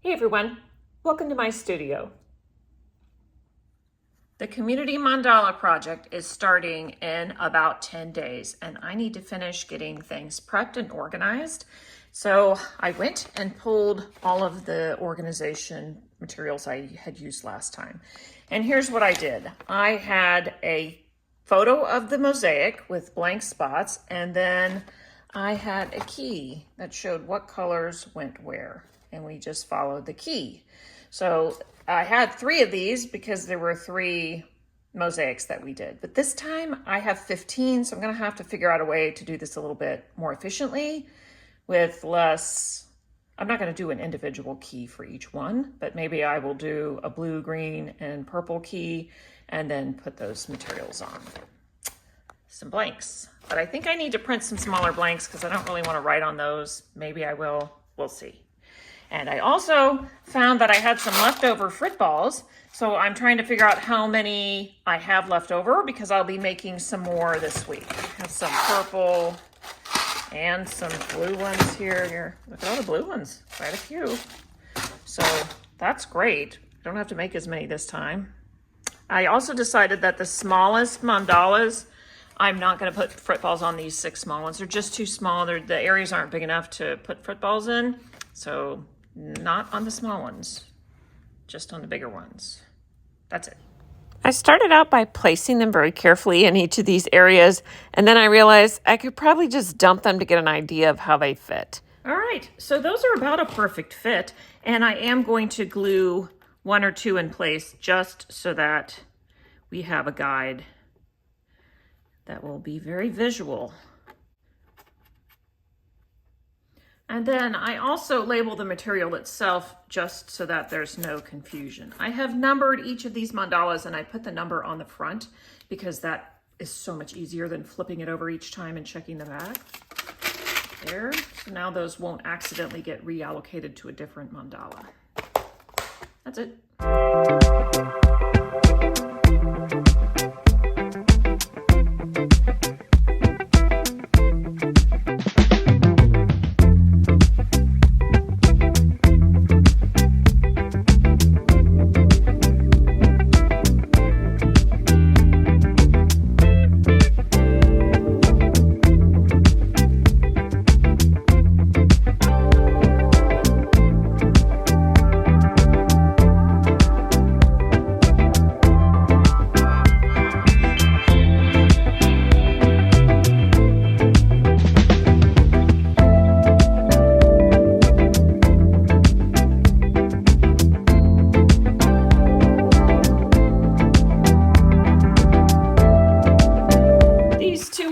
Hey everyone, welcome to my studio. The community mandala project is starting in about 10 days and I need to finish getting things prepped and organized. So I went and pulled all of the organization materials I had used last time. And here's what I did. I had a photo of the mosaic with blank spots, and then I had a key that showed what colors went where. And we just followed the key. So I had 3 of these because there were 3 mosaics that we did. But this time I have 15, so I'm gonna have to figure out a way to do this a little bit more efficiently with less. I'm not gonna do an individual key for each one, but maybe I will do a blue, green, and purple key and then put those materials on. Some blanks. But I think I need to print some smaller blanks because I don't really wanna write on those. Maybe I will, we'll see. And I also found that I had some leftover Fritballs, so I'm trying to figure out how many I have left over because I'll be making some more this week. I have some purple and some blue ones here. Look at all the blue ones, quite a few. So that's great. I don't have to make as many this time. I also decided that the smallest mandalas, I'm not going to put Fritballs on these 6 small ones. They're just too small. The areas aren't big enough to put Fritballs in. So not on the small ones, just on the bigger ones. That's it. I started out by placing them very carefully in each of these areas, and then I realized I could probably just dump them to get an idea of how they fit. All right, so those are about a perfect fit, and I am going to glue 1 or 2 in place just so that we have a guide that will be very visual. And then I also label the material itself just so that there's no confusion. I have numbered each of these mandalas and I put the number on the front because that is so much easier than flipping it over each time and checking the back. There, so now those won't accidentally get reallocated to a different mandala. That's it.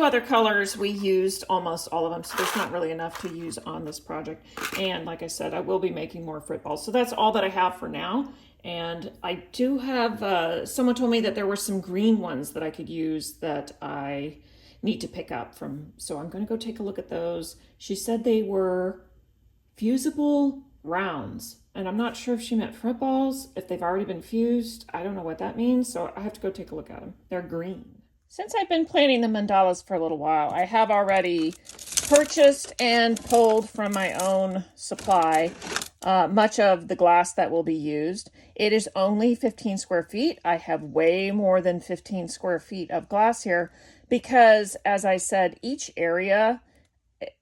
Other colors we used almost all of them, so there's not really enough to use on this project. And like I said, I will be making more Fritballs, so that's all that I have for now. And I do have someone told me that there were some green ones that I could use that I need to pick up from, so I'm going to go take a look at those. She said they were fusible rounds, and I'm not sure if she meant Fritballs, if they've already been fused. I don't know what that means, so I have to go take a look at them. They're green. Since I've been planning the mandalas for a little while, I have already purchased and pulled from my own supply much of the glass that will be used. It is only 15 square feet. I have way more than 15 square feet of glass here because, as I said, each area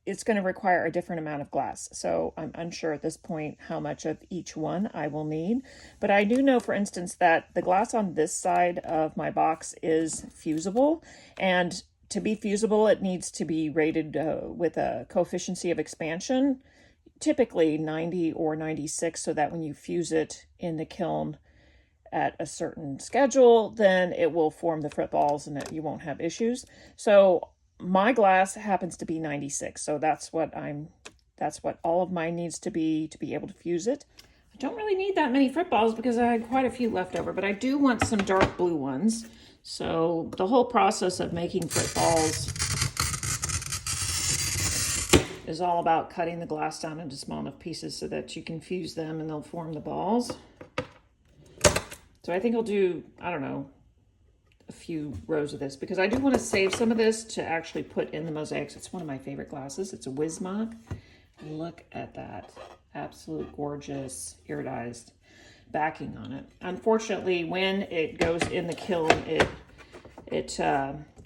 it's going to require a different amount of glass. So I'm unsure at this point how much of each one I will need. But I do know, for instance, that the glass on this side of my box is fusible. And to be fusible, it needs to be rated with a coefficient of expansion, typically 90 or 96, so that when you fuse it in the kiln at a certain schedule, then it will form the Fritballs and that you won't have issues. So my glass happens to be 96, so that's what all of mine needs to be able to fuse it. I don't really need that many Fritballs because I had quite a few left over, but I do want some dark blue ones. So the whole process of making Fritballs is all about cutting the glass down into small enough pieces so that you can fuse them and they'll form the balls. So I think I'll do, I don't know, a few rows of this because I do want to save some of this to actually put in the mosaics. It's one of my favorite glasses. It's a Wissmach. Look at that. absolute gorgeous iridized backing on it. Unfortunately, when it goes in the kiln, it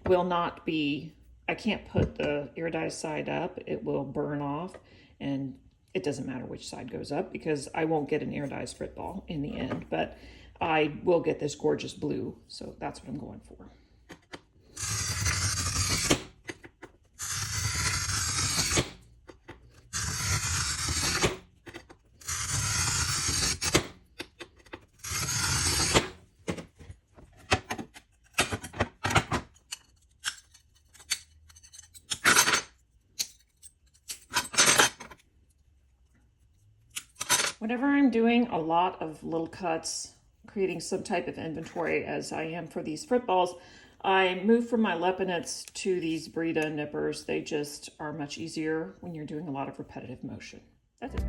will not be, I can't put the iridized side up. It will burn off, and it doesn't matter which side goes up because I won't get an iridized frit ball in the end, but I will get this gorgeous blue. So that's what I'm going for. Whenever I'm doing a lot of little cuts, creating some type of inventory as I am for these frit balls, I move from my Lepinets to these Breda nippers. They just are much easier when you're doing a lot of repetitive motion. That's it.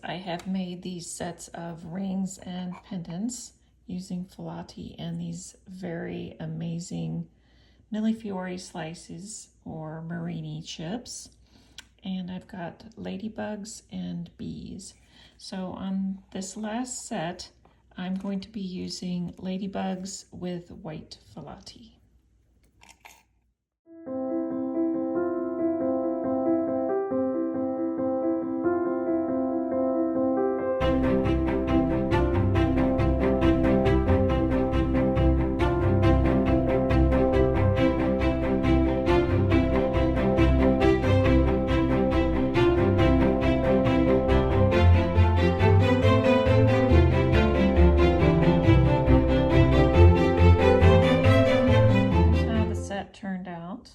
I have made these sets of rings and pendants using filati and these very amazing Millefiori slices or Marini chips. And I've got ladybugs and bees. So on this last set, I'm going to be using ladybugs with white filati. Turned out.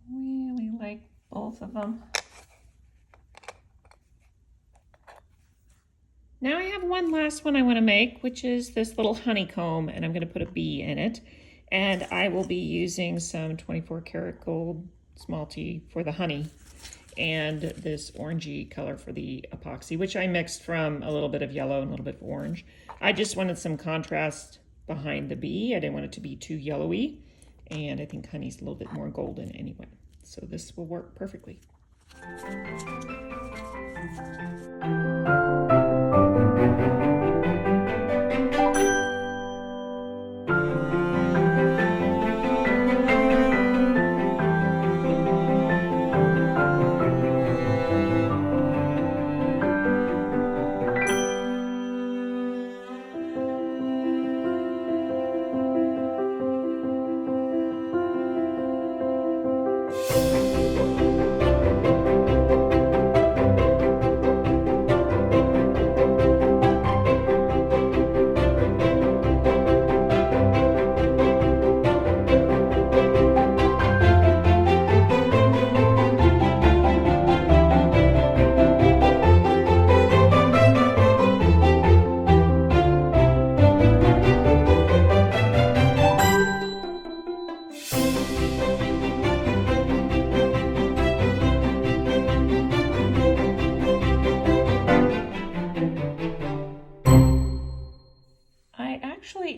Really like both of them. Now I have one last one I want to make, which is this little honeycomb, and I'm going to put a bee in it. And I will be using some 24 karat gold smalty for the honey and this orangey color for the epoxy, which I mixed from a little bit of yellow and a little bit of orange. I just wanted some contrast behind the bee. I didn't want it to be too yellowy, and I think honey's a little bit more golden anyway. So this will work perfectly.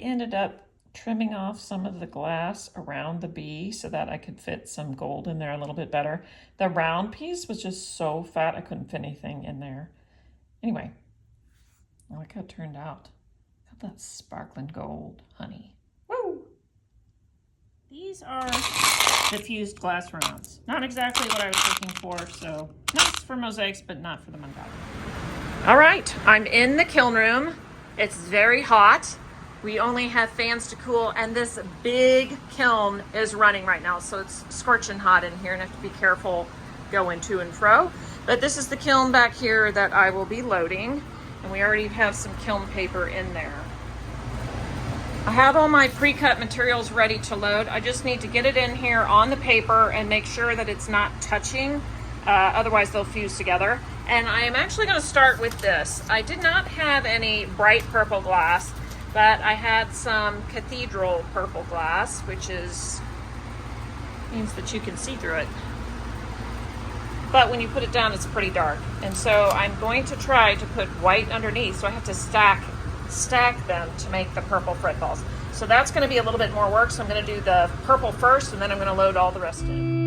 Ended up trimming off some of the glass around the bee so that I could fit some gold in there a little bit better. The round piece was just so fat I couldn't fit anything in there. Anyway, I like how it turned out. Look at that sparkling gold honey. Woo! These are diffused glass rounds. Not exactly what I was looking for, so nice for mosaics, but not for the mandala. All right, I'm in the kiln room. It's very hot. We only have fans to cool, and this big kiln is running right now, so it's scorching hot in here, and I have to be careful going to and fro. But this is the kiln back here that I will be loading, and we already have some kiln paper in there. I have all my pre-cut materials ready to load. I just need to get it in here on the paper and make sure that it's not touching, otherwise they'll fuse together. And I am actually going to start with this. I did not have any bright purple glass, but I had some cathedral purple glass, which means that you can see through it. But when you put it down, it's pretty dark. And so I'm going to try to put white underneath, so I have to stack them to make the purple frit balls. So that's going to be a little bit more work, so I'm going to do the purple first, and then I'm going to load all the rest in.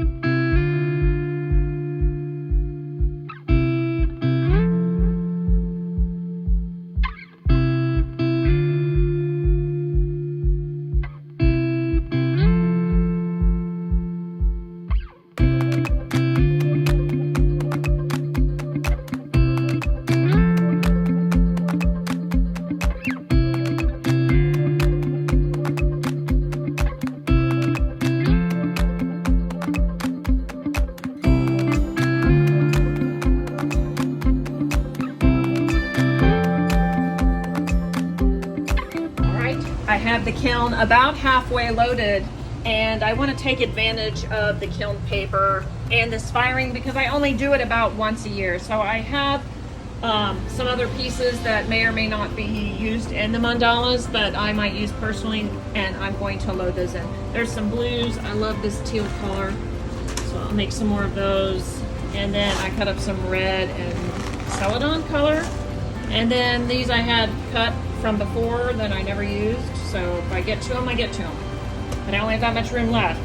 I have the kiln about halfway loaded, and I want to take advantage of the kiln paper and this firing because I only do it about once a year. So I have some other pieces that may or may not be used in the mandalas, but I might use personally, and I'm going to load those in. There's some blues. I love this teal color, so I'll make some more of those. And then I cut up some red and celadon color. And then these I had cut from before that I never used. So if I get to them, I get to them. But I only have that much room left.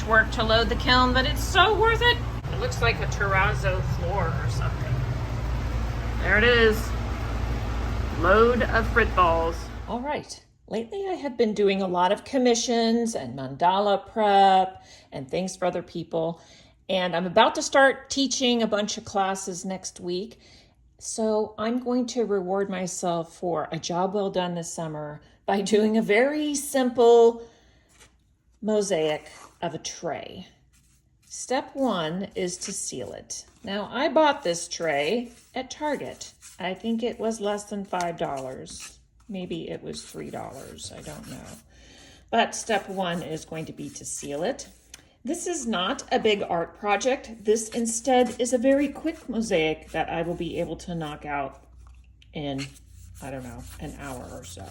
Work to load the kiln, but it's so worth it. It looks like a terrazzo floor or something. There it is. Load of frit balls. All right. Lately I have been doing a lot of commissions and mandala prep and things for other people. And I'm about to start teaching a bunch of classes next week. So I'm going to reward myself for a job well done this summer by doing a very simple mosaic of a tray. Step one is to seal it. Now, I bought this tray at Target. I think it was less than $5. Maybe it was $3. I don't know. But step one is going to be to seal it. This is not a big art project. This instead is a very quick mosaic that I will be able to knock out in, I don't know, an hour or so.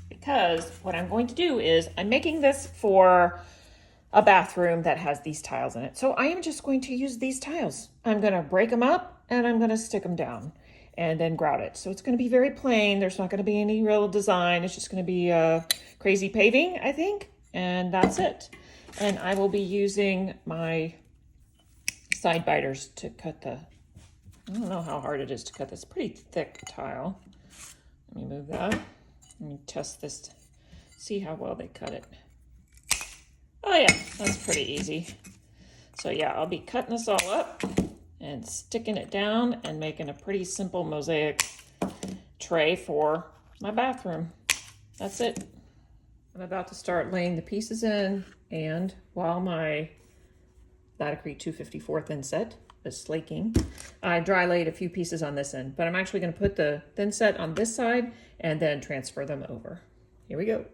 Because what I'm going to do is I'm making this for a bathroom that has these tiles in it. So I am just going to use these tiles. I'm going to break them up and I'm going to stick them down and then grout it. So it's going to be very plain. There's not going to be any real design. It's just going to be crazy paving, I think. And that's it. And I will be using my side biters to cut the, I don't know how hard it is to cut this pretty thick tile. Let me move that. Let me test this to see how well they cut it. Oh yeah, that's pretty easy. So yeah, I'll be cutting this all up and sticking it down and making a pretty simple mosaic tray for my bathroom. That's it. I'm about to start laying the pieces in, and while my Laticrete 254 thin set is slaking, I dry laid a few pieces on this end, but I'm actually going to put the thin set on this side and then transfer them over. Here we go.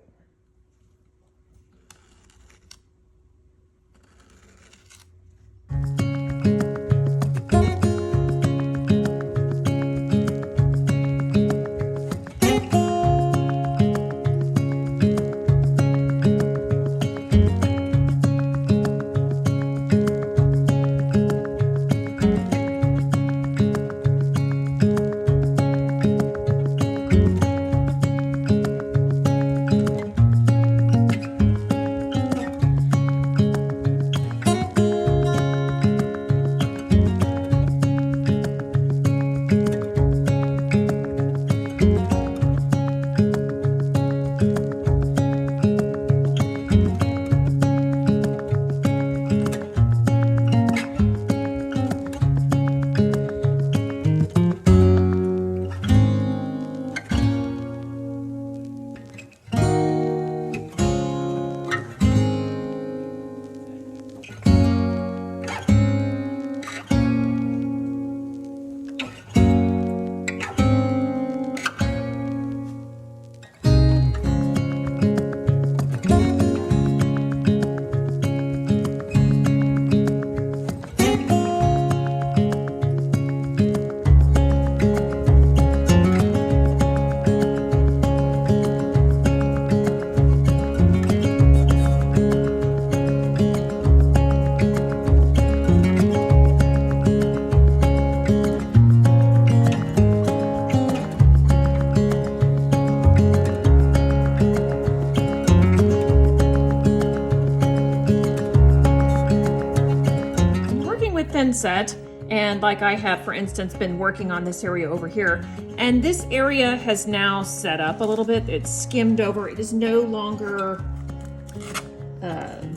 thin set, and like I have, for instance, been working on this area over here, and this area has now set up a little bit. It's skimmed over. It is no longer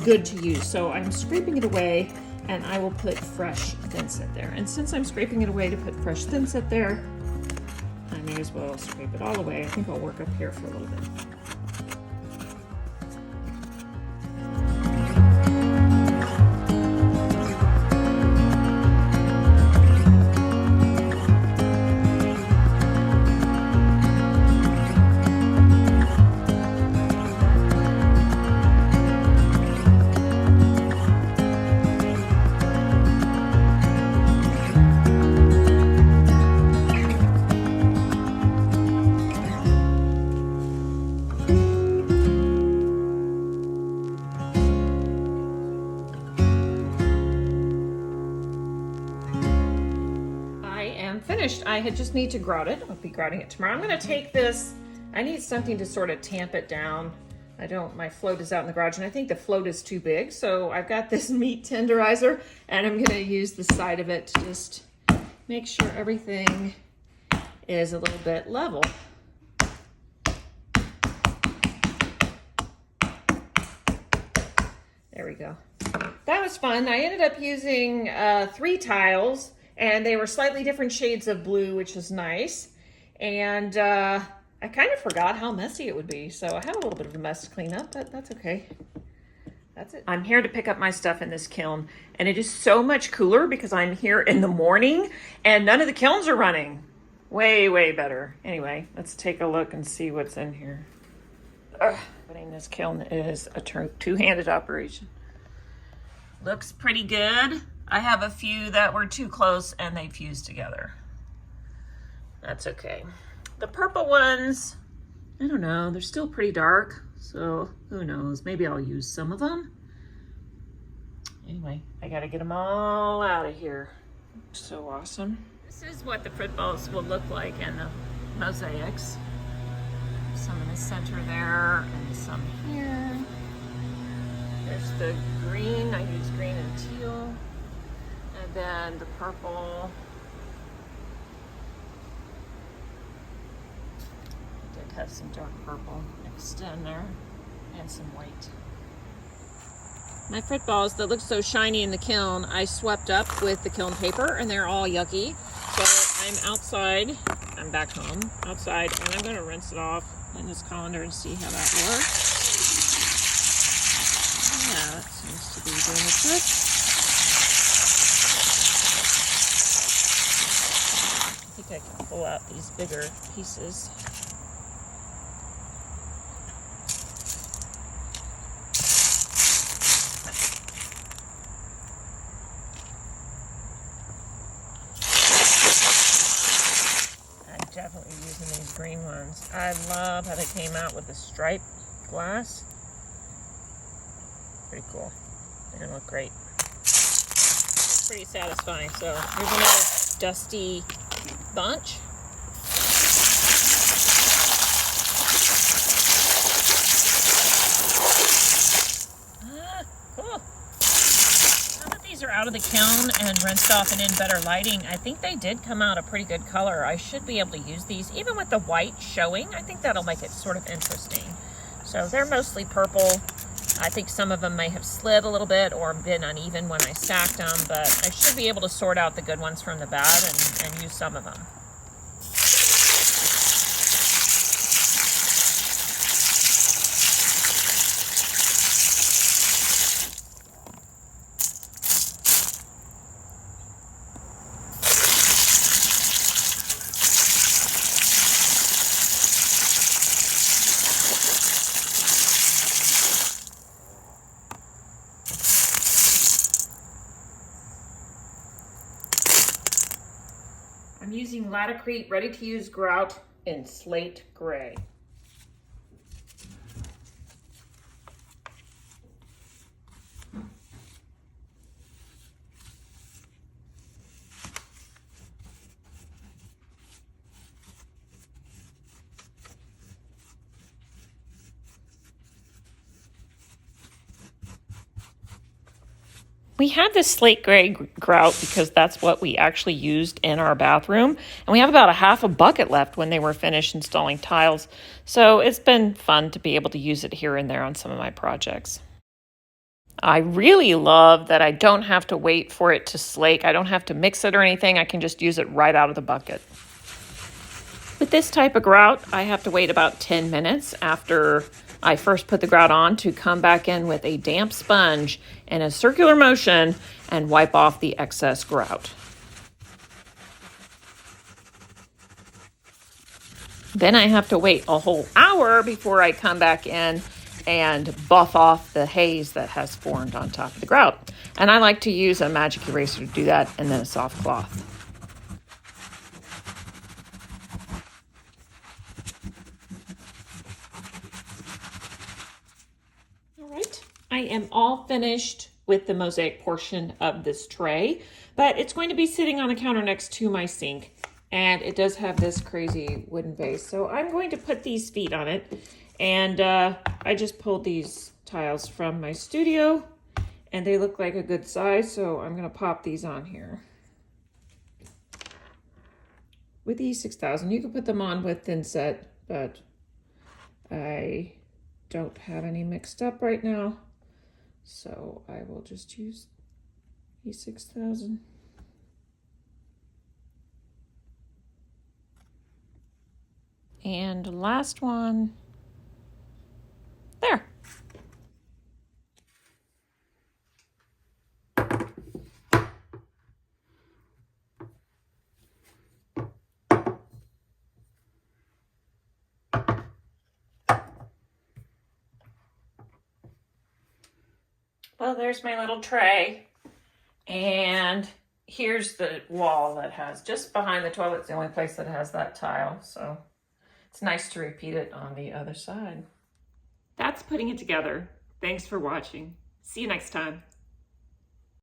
good to use. So I'm scraping it away, and I will put fresh thinset there. And since I'm scraping it away to put fresh thinset there, I may as well scrape it all away. I think I'll work up here for a little bit. Finished. I just need to grout it. I'll be grouting it tomorrow. I'm going to take this. I need something to sort of tamp it down. My float is out in the garage, and I think the float is too big. So I've got this meat tenderizer, and I'm going to use the side of it to just make sure everything is a little bit level. There we go. That was fun. I ended up using 3 tiles. And they were slightly different shades of blue, which is nice. And I kind of forgot how messy it would be. So I had a little bit of a mess to clean up, but that's okay. That's it. I'm here to pick up my stuff in this kiln. And it is so much cooler because I'm here in the morning and none of the kilns are running. Way, way better. Anyway, let's take a look and see what's in here. Putting this kiln is a two-handed operation. Looks pretty good. I have a few that were too close and they fused together. That's okay. The purple ones, I don't know, they're still pretty dark, so who knows? Maybe I'll use some of them. Anyway, I gotta get them all out of here. So awesome. This is what the Fritballs will look like in the mosaics. Some in the center there and some here. There's the green, I use green and teal. And then the purple. I did have some dark purple mixed in there and some white. My Fritballs that look so shiny in the kiln, I swept up with the kiln paper and they're all yucky. So I'm outside, I'm back home, outside, and I'm gonna rinse it off in this colander and see how that works. Yeah, that seems to be doing the trick. I can pull out these bigger pieces. I'm definitely using these green ones. I love how they came out with the stripe glass. Pretty cool. They're gonna look great. It's pretty satisfying. So here's another dusty bunch. Cool. Now that these are out of the kiln and rinsed off and in better lighting, I think they did come out a pretty good color. I should be able to use these even with the white showing. I think that'll make it sort of interesting. So they're mostly purple. I think some of them may have slid a little bit or been uneven when I stacked them, but I should be able to sort out the good ones from the bad and use some of them. I'm using Latacrete ready-to-use grout in slate gray. We have this slate gray grout because that's what we actually used in our bathroom. And we have about a half a bucket left when they were finished installing tiles. So it's been fun to be able to use it here and there on some of my projects. I really love that I don't have to wait for it to slake. I don't have to mix it or anything. I can just use it right out of the bucket. With this type of grout, I have to wait about 10 minutes after I first put the grout on to come back in with a damp sponge in a circular motion and wipe off the excess grout. Then I have to wait a whole hour before I come back in and buff off the haze that has formed on top of the grout. And I like to use a magic eraser to do that, and then a soft cloth. I am all finished with the mosaic portion of this tray, but it's going to be sitting on the counter next to my sink, and it does have this crazy wooden base. So I'm going to put these feet on it, and I just pulled these tiles from my studio, and they look like a good size, so I'm going to pop these on here. With E6000, you can put them on with thin set, but I don't have any mixed up right now. So I will just use E6000. And last one, there. Well, there's my little tray, and here's the wall that has, just behind the toilet's the only place that has that tile, so it's nice to repeat it on the other side. That's putting it together. Thanks for watching. See you next time.